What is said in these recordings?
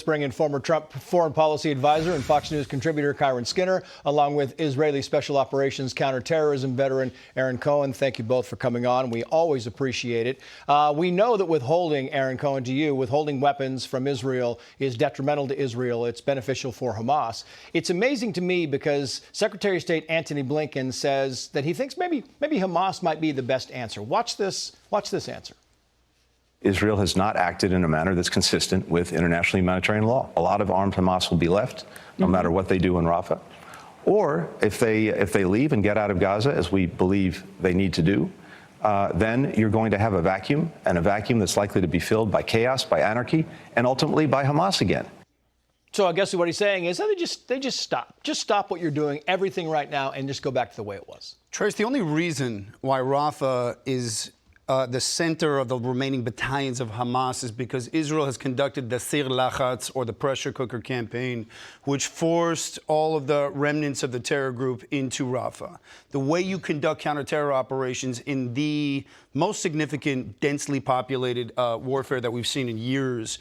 bring in former Trump foreign policy advisor and Fox News contributor Kiron Skinner, along with Israeli Special Operations counterterrorism veteran Aaron Cohen. Thank you both for coming on. We always appreciate it. We know that withholding, Aaron Cohen, to you, withholding weapons from Israel is detrimental to Israel. It's beneficial for Hamas. It's amazing to me because Secretary of State Antony Blinken says that he thinks maybe Hamas might be the best answer. Watch this answer. Israel has not acted in a manner that's consistent with international humanitarian law. A lot of armed Hamas will be left, no matter what they do in Rafah. Or if they leave and get out of Gaza, as we believe they need to do, then you're going to have a vacuum, and a vacuum that's likely to be filled by chaos, by anarchy, and ultimately by Hamas again. So I guess what he's saying is that they just stop. Just stop what you're doing, everything right now, and just go back to the way it was. Trace, the only reason why Rafah is the center of the remaining battalions of Hamas is because Israel has conducted the Sir Lachatz, or the pressure cooker campaign, which forced all of the remnants of the terror group into Rafah. The way you conduct counterterror operations in the most significant, densely populated warfare that we've seen in years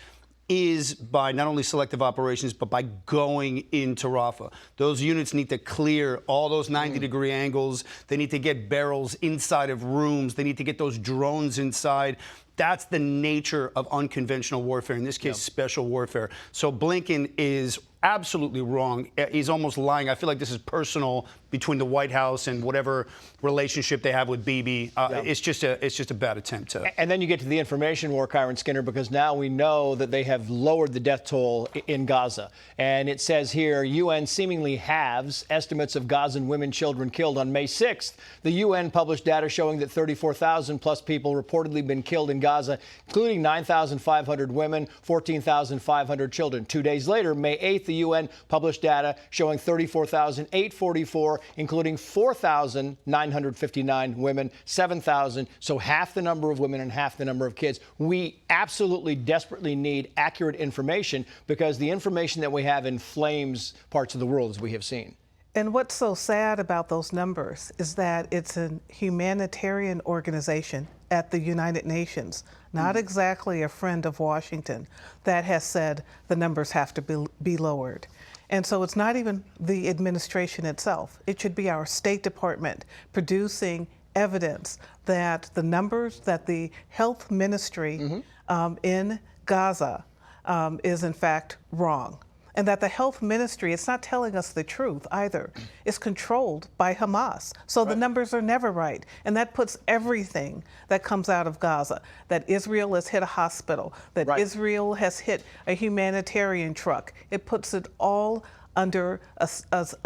is by not only selective operations, but by going into Rafah. Those units need to clear all those 90-degree angles. They need to get barrels inside of rooms. They need to get those drones inside. That's the nature of unconventional warfare, in this case, special warfare. So Blinken is absolutely wrong. He's almost lying. I feel like this is personal between the White House and whatever relationship they have with Bibi. It's just a bad attempt to. And then you get to the information war, Kiron Skinner, because now we know that they have lowered the death toll in Gaza. And it says here, UN seemingly halves estimates of Gazan women, children killed. On May 6th, the UN published data showing that 34,000 plus people reportedly been killed in Gaza, including 9,500 women, 14,500 children. 2 days later, May 8th, the UN published data showing 34,844, including 4,959 women, 7,000, so half the number of women and half the number of kids. We absolutely desperately need accurate information because the information that we have inflames parts of the world, as we have seen. And what's so sad about those numbers is that it's a humanitarian organization at the United Nations, not exactly a friend of Washington, that has said the numbers have to be lowered. And so it's not even the administration itself. It should be our State Department producing evidence that the numbers that the health ministry in Gaza is in fact wrong. And that the health ministry, it's not telling us the truth either, is controlled by Hamas. So the numbers are never right. And that puts everything that comes out of Gaza, that Israel has hit a hospital, that Israel has hit a humanitarian truck, it puts it all under a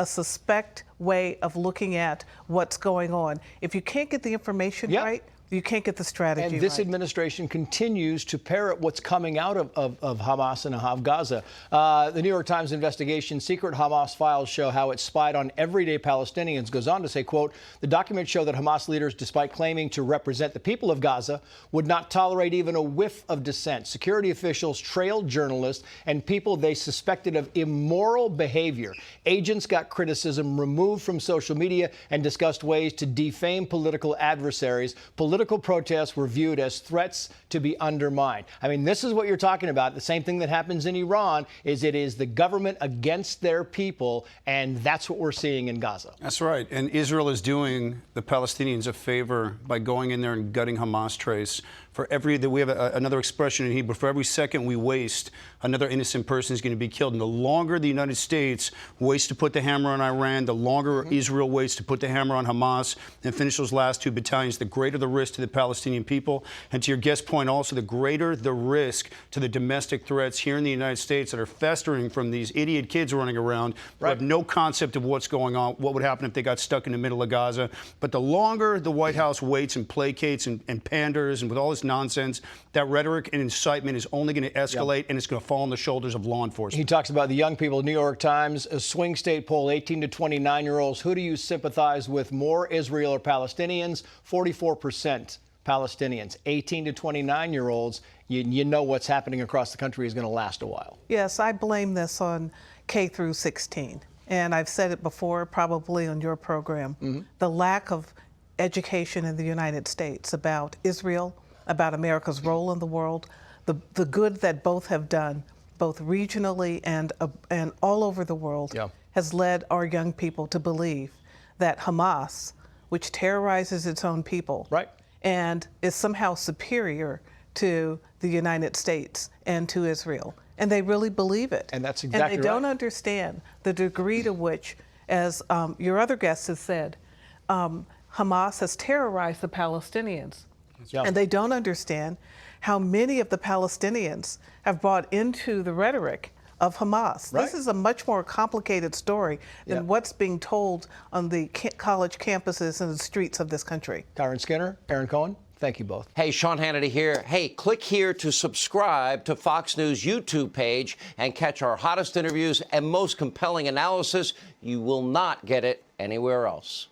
suspect way of looking at what's going on. If you can't get the information right, you can't get the strategy right. And this administration continues to parrot what's coming out of Hamas and of Gaza. The New York Times investigation, secret Hamas files show how it spied on everyday Palestinians. Goes on to say, quote, the documents show that Hamas leaders, despite claiming to represent the people of Gaza, would not tolerate even a whiff of dissent. Security officials trailed journalists and people they suspected of immoral behavior. Agents got criticism, removed from social media, and discussed ways to defame political adversaries. Political protests were viewed as threats to be undermined. I mean, this is what you're talking about. The same thing that happens in Iran is it is the government against their people, and that's what we're seeing in Gaza. That's right. And Israel is doing the Palestinians a favor by going in there and gutting Hamas, Trace. For we have another expression in Hebrew, for every second we waste, another innocent person is going to be killed. And the longer the United States waits to put the hammer on Iran, the longer Israel waits to put the hammer on Hamas and finish those last two battalions, the greater the risk to the Palestinian people. And to your guest point also, the greater the risk to the domestic threats here in the United States that are festering from these idiot kids running around who have no concept of what's going on, what would happen if they got stuck in the middle of Gaza. But the longer the White House waits and placates and panders and with all this nonsense, that rhetoric and incitement is only going to escalate and it's going to fall on the shoulders of law enforcement. He talks about the young people. New York Times, a swing state poll, 18 to 29-year-olds. Who do you sympathize with more, Israel or Palestinians? 44% Palestinians. 18 to 29-year-olds. You know what's happening across the country is going to last a while. Yes, I blame this on K through 16. And I've said it before, probably on your program, the lack of education in the United States about Israel, about America's role in the world, the good that both have done, both regionally and all over the world, Yeah. has led our young people to believe that Hamas, which terrorizes its own people, Right. and is somehow superior to the United States and to Israel. And they really believe it. And that's exactly And they don't right. understand the degree to which, as your other guest has said, Hamas has terrorized the Palestinians. Yeah. And they don't understand how many of the Palestinians have bought into the rhetoric of Hamas. Right. This is a much more complicated story than Yeah. what's being told on the college campuses and the streets of this country. Kyron Skinner, Aaron Cohen, thank you both. Hey, Sean Hannity here. Hey, click here to subscribe to Fox News YouTube page and catch our hottest interviews and most compelling analysis. You will not get it anywhere else.